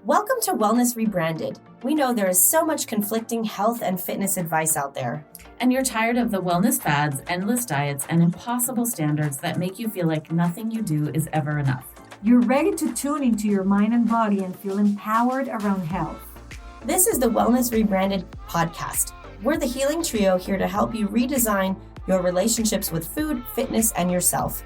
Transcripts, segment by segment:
Welcome to Wellness Rebranded. We know there is so much conflicting health and fitness advice out there. And you're tired of the wellness fads, endless diets, and impossible standards that make you feel like nothing you do is ever enough. You're ready to tune into your mind and body and feel empowered around health. This is the Wellness Rebranded podcast. We're the healing trio here to help you redesign your relationships with food, fitness, and yourself.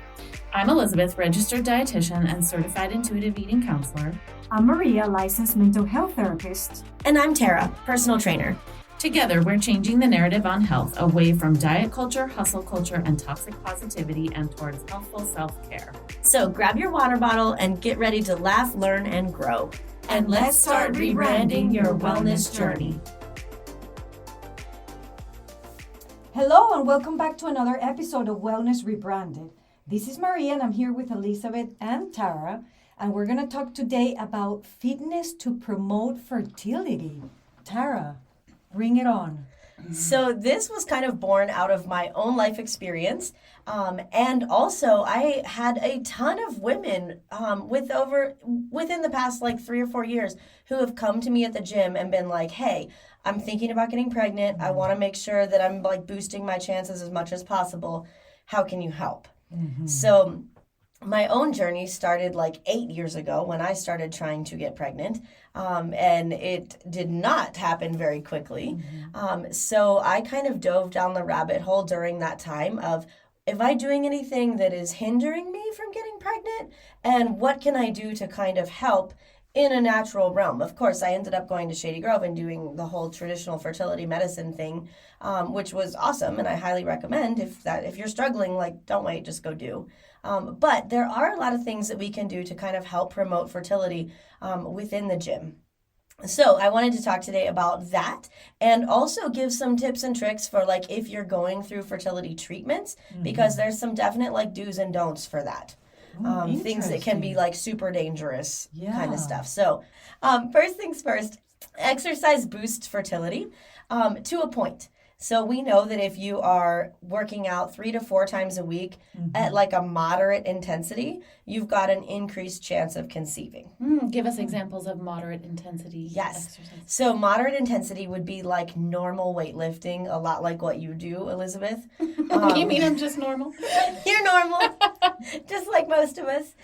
I'm Elizabeth, registered dietitian and certified intuitive eating counselor. I'm Maria, licensed mental health therapist. And I'm Tara, personal trainer. Together, we're changing the narrative on health away from diet culture, hustle culture, and toxic positivity and towards healthful self-care. So grab your water bottle and get ready to laugh, learn, and grow. And let's start rebranding your wellness journey. Hello and welcome back to another episode of Wellness Rebranded. This is Maria and I'm here with Elizabeth and Tara. And we're going to talk today about fitness to promote fertility. Tara, bring it on. So this was kind of born out of my own life experience. And also I had a ton of women within the past 3 or 4 years who have come to me at the gym and been like, hey, I'm thinking about getting pregnant. I want to make sure that I'm boosting my chances as much as possible. How can you help? Mm-hmm. So my own journey started 8 years ago when I started trying to get pregnant, and it did not happen very quickly. Mm-hmm. So I kind of dove down the rabbit hole during that time of, am I doing anything that is hindering me from getting pregnant? And what can I do to kind of help in a natural realm? Of course, I ended up going to Shady Grove and doing the whole traditional fertility medicine thing, which was awesome, and I highly recommend if you're struggling, don't wait, just go do. But there are a lot of things that we can do to kind of help promote fertility within the gym. So I wanted to talk today about that and also give some tips and tricks for if you're going through fertility treatments, because there's some definite do's and don'ts for that. Things that can be super dangerous kind of stuff. So first things first, exercise boosts fertility to a point. So we know that if you are working out 3 to 4 times a week at a moderate intensity, you've got an increased chance of conceiving. Give us examples of moderate intensity exercise. So moderate intensity would be normal weightlifting, a lot like what you do, Elizabeth. You mean I'm just normal? You're normal, just like most of us.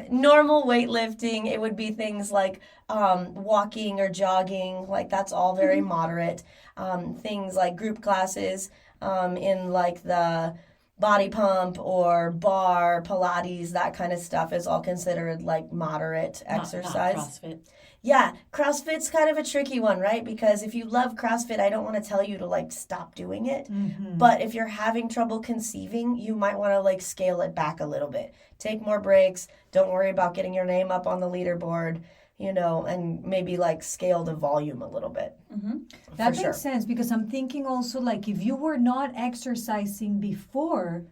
Normal weightlifting, it would be things like walking or jogging, that's all very moderate. Things like group classes in the body pump or bar, Pilates, that kind of stuff is all considered moderate exercise. Not CrossFit. Yeah, CrossFit's kind of a tricky one, right? Because if you love CrossFit, I don't want to tell you to stop doing it. Mm-hmm. But if you're having trouble conceiving, you might want to scale it back a little bit. Take more breaks. Don't worry about getting your name up on the leaderboard. And maybe scale the volume a little bit. Mm-hmm. That makes sense, because I'm thinking also if you were not exercising before,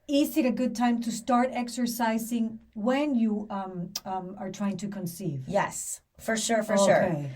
is it a good time to start exercising when you are trying to conceive? Yes, for sure.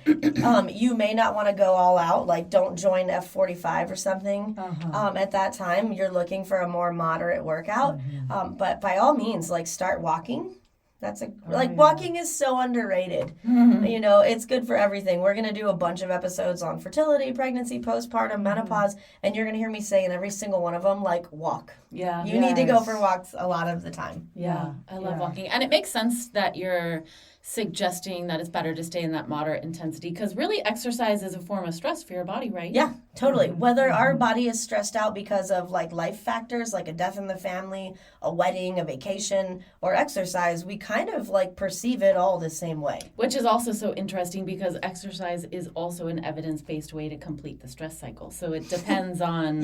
You may not want to go all out, don't join F45 or something. At that time, you're looking for a more moderate workout. Mm-hmm. But by all means, start walking. That's walking is so underrated. Mm-hmm. It's good for everything. We're going to do a bunch of episodes on fertility, pregnancy, postpartum, menopause, and you're going to hear me say in every single one of them, walk. Yeah. You need to go for walks a lot of the time. Yeah. I love walking. And it makes sense that you're suggesting that it's better to stay in that moderate intensity, because really exercise is a form of stress for your body, right? Yeah, totally. Whether our body is stressed out because of life factors, like a death in the family, a wedding, a vacation, or exercise, we kind of perceive it all the same way. Which is also so interesting, because exercise is also an evidence-based way to complete the stress cycle. So it depends on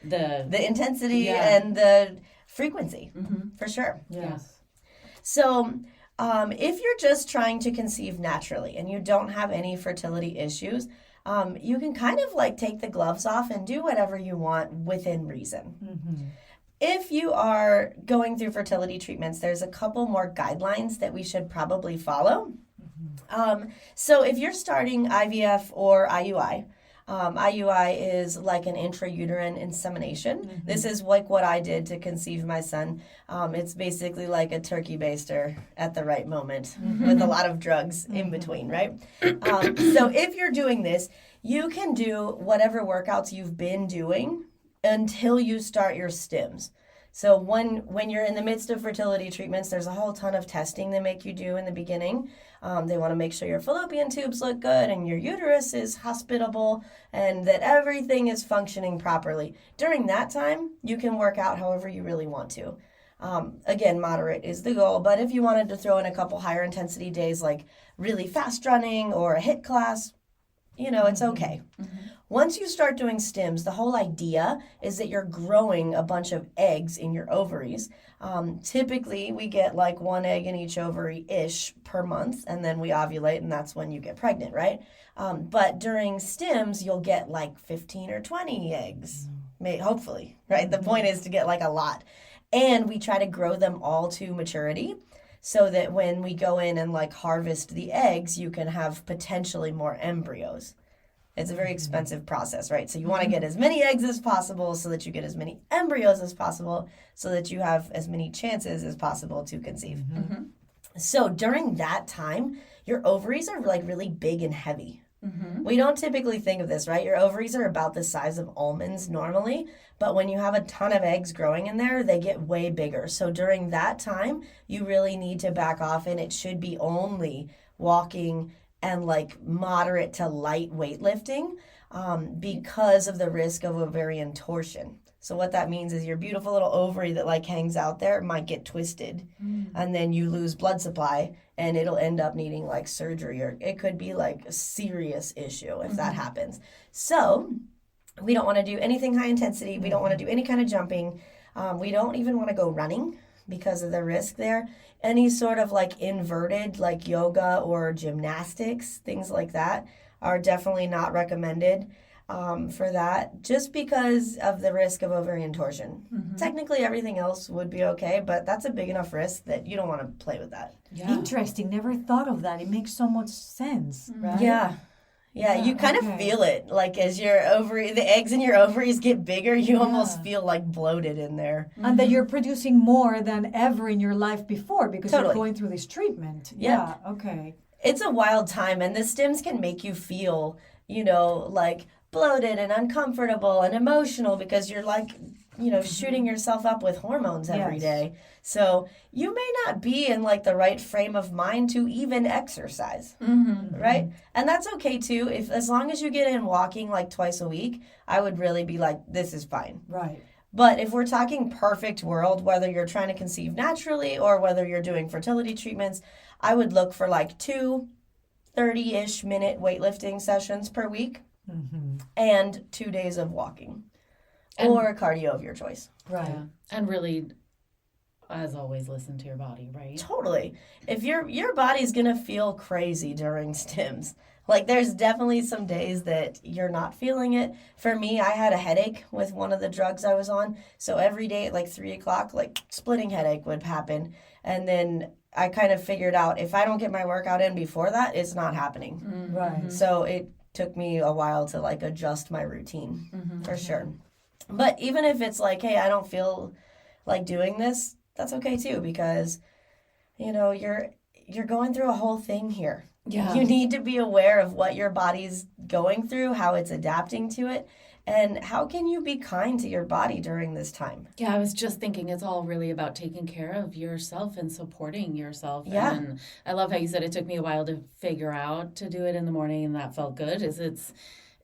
the intensity and the frequency, for sure. Yes. So if you're just trying to conceive naturally and you don't have any fertility issues, you can kind of take the gloves off and do whatever you want within reason. Mm-hmm. If you are going through fertility treatments, there's a couple more guidelines that we should probably follow. Mm-hmm. So if you're starting IVF or IUI, IUI is like an intrauterine insemination. This is like what I did to conceive my son. It's basically like a turkey baster at the right moment with a lot of drugs in between, right? So if you're doing this, you can do whatever workouts you've been doing until you start your stims. So when you're in the midst of fertility treatments, there's a whole ton of testing they make you do in the beginning. They want to make sure your fallopian tubes look good and your uterus is hospitable and that everything is functioning properly. During that time, you can work out however you really want to. Again, moderate is the goal, but if you wanted to throw in a couple higher intensity days like really fast running or a HIIT class, it's okay. Once you start doing stims, the whole idea is that you're growing a bunch of eggs in your ovaries. Typically, we get like 1 egg in each ovary-ish per month, and then we ovulate, and that's when you get pregnant, right? But during stims, you'll get like 15 or 20 eggs, hopefully, right? The point is to get like a lot. And we try to grow them all to maturity so that when we go in and like harvest the eggs, you can have potentially more embryos. It's a very expensive process, right? So you want to get as many eggs as possible so that you get as many embryos as possible so that you have as many chances as possible to conceive. So during that time, your ovaries are like really big and heavy. We don't typically think of this, right? Your ovaries are about the size of almonds normally, but when you have a ton of eggs growing in there, they get way bigger. So during that time, you really need to back off, and it should be only walking and like moderate to light weightlifting because of the risk of ovarian torsion. So what that means is your beautiful little ovary that like hangs out there might get twisted and then you lose blood supply and it'll end up needing like surgery, or it could be like a serious issue if that happens. So we don't want to do anything high intensity. We don't want to do any kind of jumping. We don't even want to go running because of the risk there. Any sort of like inverted like yoga or gymnastics, things like that are definitely not recommended for that, just because of the risk of ovarian torsion. Technically everything else would be okay, but that's a big enough risk that you don't want to play with that. Interesting. Never thought of that. It makes so much sense, right? Yeah, you kind of feel it. Like as the eggs in your ovaries get bigger, you almost feel like bloated in there. And that you're producing more than ever in your life before because you're going through this treatment. Yeah, okay. It's a wild time, and the stims can make you feel, like bloated and uncomfortable and emotional because you're like, shooting yourself up with hormones every day. So you may not be in like the right frame of mind to even exercise, right? And that's okay too. As long as you get in walking like twice a week, I would really be like, this is fine. Right. But if we're talking perfect world, whether you're trying to conceive naturally or whether you're doing fertility treatments, I would look for like 2 30-ish minute weightlifting sessions per week and 2 days of walking or cardio of your choice. Right. Yeah. And really, as always, listen to your body, right? Totally. If your body's going to feel crazy during stims, like there's definitely some days that you're not feeling it. For me, I had a headache with one of the drugs I was on. So every day at like 3 o'clock, like splitting headache would happen. And then I kind of figured out if I don't get my workout in before that, it's not happening. Right. So it took me a while to like adjust my routine for sure. But even if it's like, hey, I don't feel like doing this, that's okay too, because you're going through a whole thing here. Yeah. You need to be aware of what your body's going through, how it's adapting to it, and how can you be kind to your body during this time. Yeah, I was just thinking it's all really about taking care of yourself and supporting yourself. Yeah. And I love how you said it took me a while to figure out to do it in the morning, and that felt good.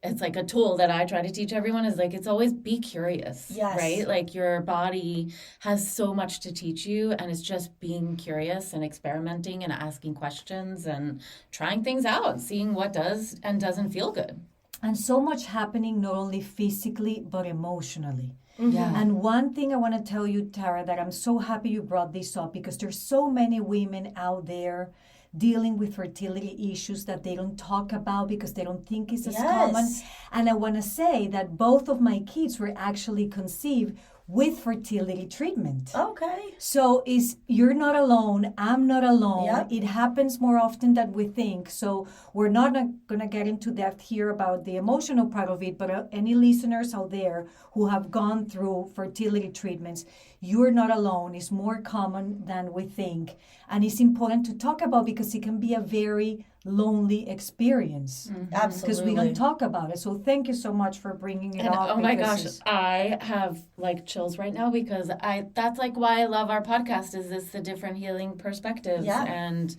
It's like a tool that I try to teach everyone is like, it's always be curious, right? Like your body has so much to teach you, and it's just being curious and experimenting and asking questions and trying things out, seeing what does and doesn't feel good. And so much happening, not only physically, but emotionally. Yeah. And one thing I want to tell you, Tara, that I'm so happy you brought this up, because there's so many women out there dealing with fertility issues that they don't talk about because they don't think it's as common. And I want to say that both of my kids were actually conceived with fertility treatment. Okay. So you're not alone. I'm not alone. Yep. It happens more often than we think. So we're not going to get into depth here about the emotional part of it, but any listeners out there who have gone through fertility treatments, you're not alone. It's more common than we think. And it's important to talk about because it can be a very lonely experience. Mm-hmm. Absolutely. Because we don't talk about it. So thank you so much for bringing it up. Oh my gosh, I have like chills right now because that's like why I love our podcast, is this the different healing perspectives. Yeah. And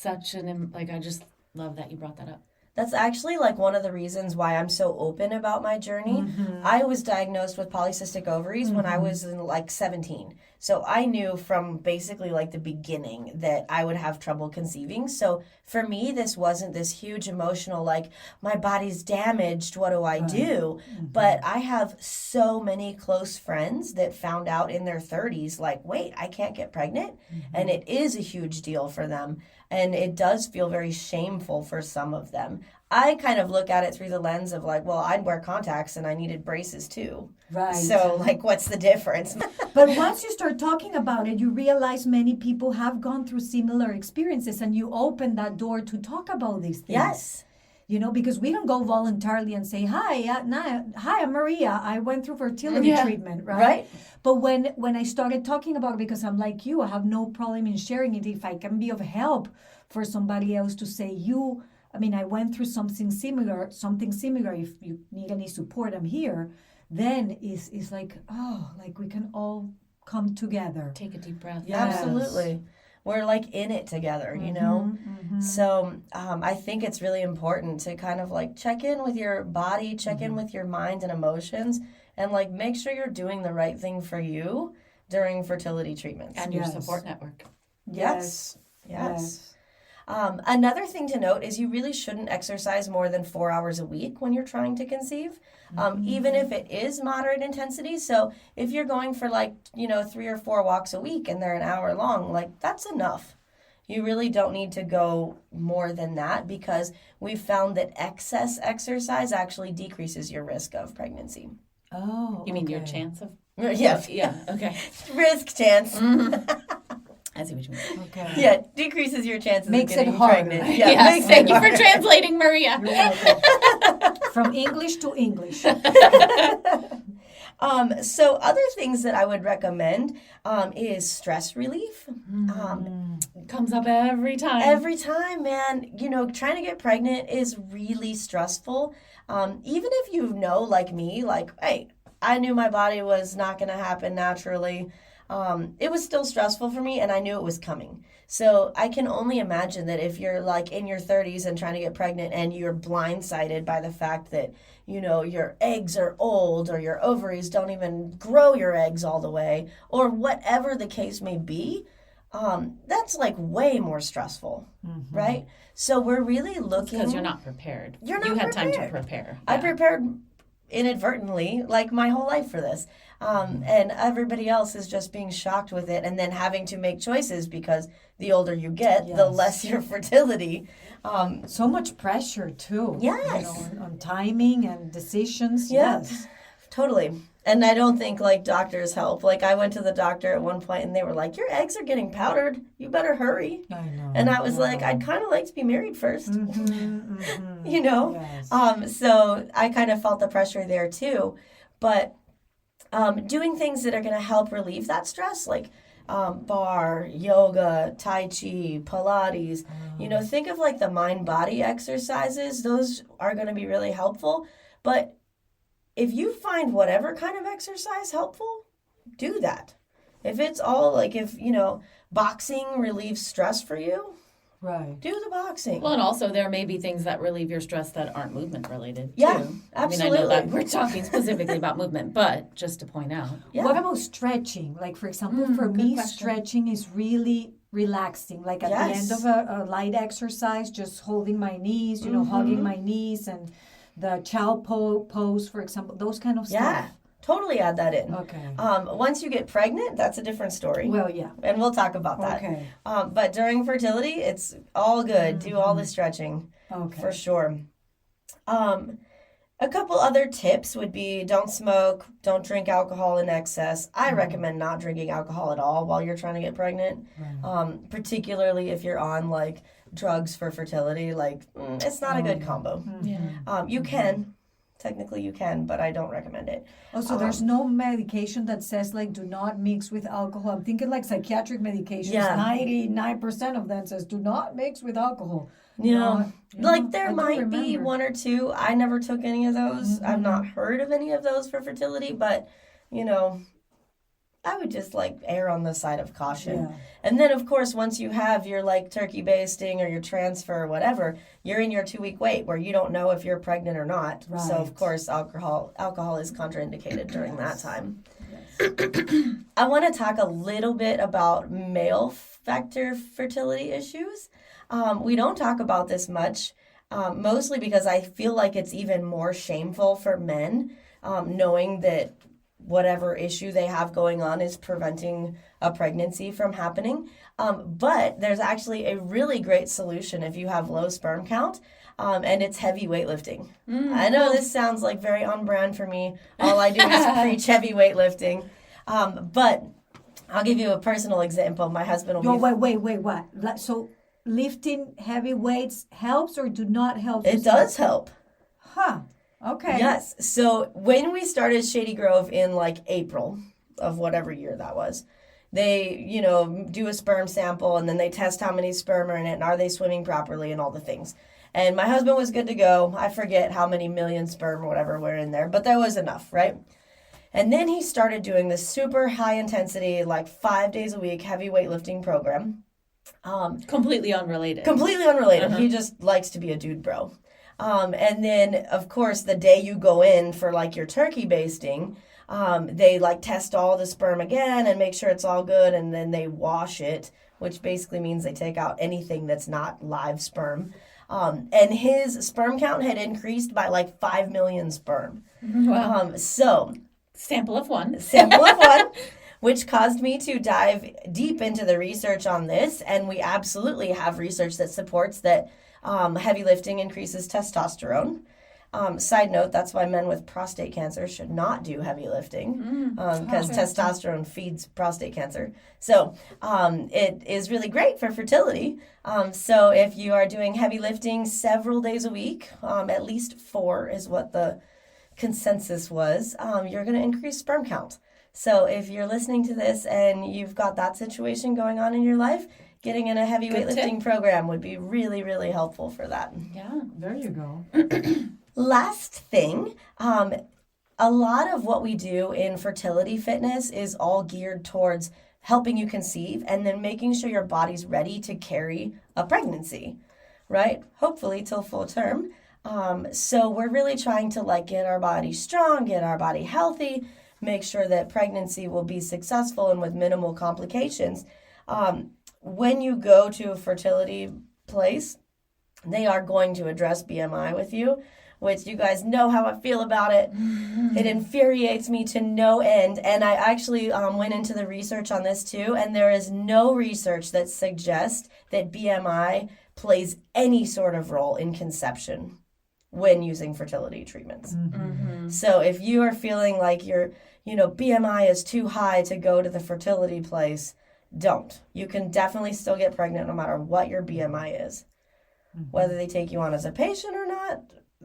I just love that you brought that up. That's actually like one of the reasons why I'm so open about my journey. Mm-hmm. I was diagnosed with polycystic ovaries when I was in like 17. So I knew from basically like the beginning that I would have trouble conceiving. So for me, this wasn't this huge emotional, like my body's damaged, what do I do? Mm-hmm. But I have so many close friends that found out in their 30s, like, wait, I can't get pregnant. Mm-hmm. And it is a huge deal for them. And it does feel very shameful for some of them. I kind of look at it through the lens of like, well, I'd wear contacts and I needed braces too. Right. So like, what's the difference? But once you start talking about it, you realize many people have gone through similar experiences and you open that door to talk about these things. Yes. You know, because we don't go voluntarily and say, hi, I'm Maria. I went through fertility treatment, right? But when I started talking about it, because I'm like you, I have no problem in sharing it if I can be of help for somebody else to say, I went through something similar. If you need any support, I'm here. Then it's like, we can all come together. Take a deep breath. Yes. Absolutely. We're like in it together, you know? Mm-hmm. So I think it's really important to kind of like check in with your body, check in with your mind and emotions, and like make sure you're doing the right thing for you during fertility treatments. And your support network. Yes. Another thing to note is you really shouldn't exercise more than 4 hours a week when you're trying to conceive, even if it is moderate intensity. So if you're going for 3 or 4 walks a week and they're an hour long, like that's enough. You really don't need to go more than that because we've found that excess exercise actually decreases your risk of pregnancy. Oh, you mean your chance of? Yeah, okay. Risk chance. Mm-hmm. I see what you mean. Okay. Yeah, decreases your chances makes of getting it harder. pregnant. Yes, thank you for translating, Maria. From English to English. So other things that I would recommend is stress relief. Comes up every time. Every time, man. You know, trying to get pregnant is really stressful. Even if you know, like me, like, hey, I knew my body was not going to happen naturally. It was still stressful for me and I knew it was coming. So I can only imagine that if you're like in your 30s and trying to get pregnant and you're blindsided by the fact that, you know, your eggs are old or your ovaries don't even grow your eggs all the way or whatever the case may be, that's like way more stressful, right? So we're really looking... Because you're not prepared. You had time to prepare. I prepared inadvertently like my whole life for this. And everybody else is just being shocked with it and then having to make choices because the older you get, the less your fertility. So much pressure too. Yes. You know, on timing and decisions. Yeah, yes. Totally. And I don't think like doctors help. Like I went to the doctor at one point and they were like, your eggs are getting powdered. You better hurry. I know. And I was like, I'd kind of like to be married first. You know? Yes. So I kind of felt the pressure there too. But doing things that are going to help relieve that stress, like bar, yoga, tai chi, Pilates, you know, think of like the mind-body exercises. Those are going to be really helpful. But if you find whatever kind of exercise helpful, do that. If it's all like, if, you know, boxing relieves stress for you, right, do the boxing. Well, and also there may be things that relieve your stress that aren't movement related. Yeah, too. absolutely. I know that we're talking specifically about movement, but just to point out. Yeah. What about stretching? Like, for example, for me, stretching is really relaxing. Like at the end of a light exercise, just holding my knees, you know, hugging my knees and the child pose, for example, those kind of stuff. Yeah, totally add that in. Okay. Once you get pregnant, that's a different story. Well, yeah. And we'll talk about that. Okay. But during fertility, it's all good. Do all the stretching. Okay. For sure. A couple other tips would be don't smoke, don't drink alcohol in excess. I recommend not drinking alcohol at all while you're trying to get pregnant, particularly if you're on like drugs for fertility. Like it's not a good combo. You can. Technically you can, but I don't recommend it. Oh, so there's no medication that says like do not mix with alcohol. I'm thinking like psychiatric medications. 99% of that says do not mix with alcohol. Yeah. Like there might be one or two. I never took any of those. I've not heard of any of those for fertility, but you know, I would just like err on the side of caution. Yeah. And then of course, once you have your like turkey basting or your transfer or whatever, you're in your 2-week wait where you don't know if you're pregnant or not. Right. So of course, alcohol is contraindicated during that time. Yes. I want to talk a little bit about male factor fertility issues. We don't talk about this much, mostly because I feel like it's even more shameful for men, knowing that whatever issue they have going on is preventing a pregnancy from happening. But there's actually a really great solution if you have low sperm count, and it's heavy weightlifting. I know this sounds like very on brand for me. All I do is preach heavy weightlifting. But I'll give you a personal example. My husband will Wait, what? So lifting heavy weights helps or do not help? It does help. Huh. Okay. Yes. So when we started Shady Grove in like April of whatever year that was, they, do a sperm sample and then they test how many sperm are in it and are they swimming properly and all the things. And my husband was good to go. I forget how many million sperm or whatever were in there, but there was enough, right? And then he started doing this super high intensity, like 5 days a week, heavy weightlifting program. Completely unrelated. He just likes to be a dude bro. And then, of course, the day you go in for, like, your turkey basting, they, like, test all the sperm again and make sure it's all good, and then they wash it, which basically means they take out anything that's not live sperm. And his sperm count had increased by, like, 5 million sperm. Wow. Sample of one. Which caused me to dive deep into the research on this, and we absolutely have research that supports that heavy lifting increases testosterone. Side note, that's why men with prostate cancer should not do heavy lifting, because testosterone feeds prostate cancer. So it is really great for fertility. So if you are doing heavy lifting several days a week, at least 4 is what the consensus was, you're going to increase sperm count. So if you're listening to this and you've got that situation going on in your life, getting in a heavy weightlifting program would be really, really helpful for that. Yeah, there you go. Last thing, a lot of what we do in fertility fitness is all geared towards helping you conceive and then making sure your body's ready to carry a pregnancy, right? Hopefully till full term. So we're really trying to get our body strong, get our body healthy, make sure that pregnancy will be successful and with minimal complications. When you go to a fertility place, they are going to address BMI with you, which you guys know how I feel about it. Mm-hmm. It infuriates me to no end. And I actually went into the research on this too, and there is no research that suggests that BMI plays any sort of role in conception when using fertility treatments. Mm-hmm. So if you are feeling like your BMI is too high to go to the fertility place, don't. You can definitely still get pregnant no matter what your BMI is. Mm-hmm. Whether they take you on as a patient or not,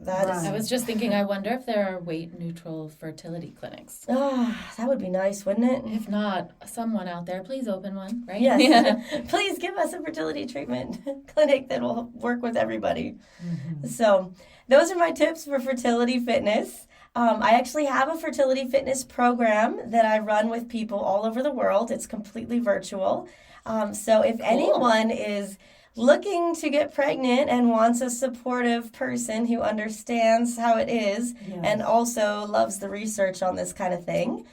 I was just thinking, I wonder if there are weight-neutral fertility clinics. That would be nice, wouldn't it? If not, someone out there, please open one, right? Yes. Yeah. Please give us a fertility treatment clinic that will work with everybody. Mm-hmm. So those are my tips for fertility fitness. I actually have a fertility fitness program that I run with people all over the world. It's completely virtual. So if anyone is looking to get pregnant and wants a supportive person who understands how it is and also loves the research on this kind of thing,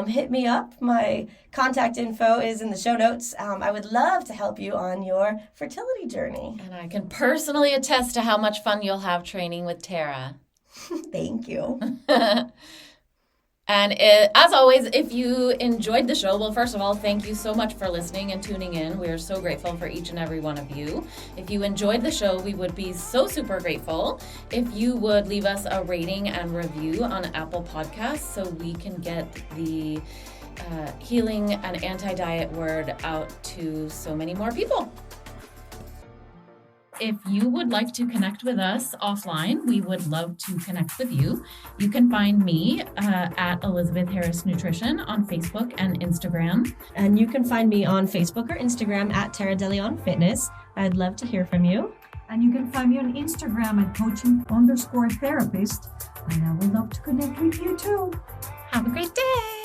hit me up. My contact info is in the show notes. I would love to help you on your fertility journey. And I can personally attest to how much fun you'll have training with Tara. Thank you. And as always, if you enjoyed the show, well, first of all, thank you so much for listening and tuning in. We are so grateful for each and every one of you. If you enjoyed the show, we would be so super grateful if you would leave us a rating and review on Apple Podcasts so we can get the healing and anti-diet word out to so many more people. If you would like to connect with us offline, we would love to connect with you. You can find me at Elizabeth Harris Nutrition on Facebook and Instagram. And you can find me on Facebook or Instagram at Tara DeLeon Fitness. I'd love to hear from you. And you can find me on Instagram at coaching_therapist. And I would love to connect with you too. Have a great day.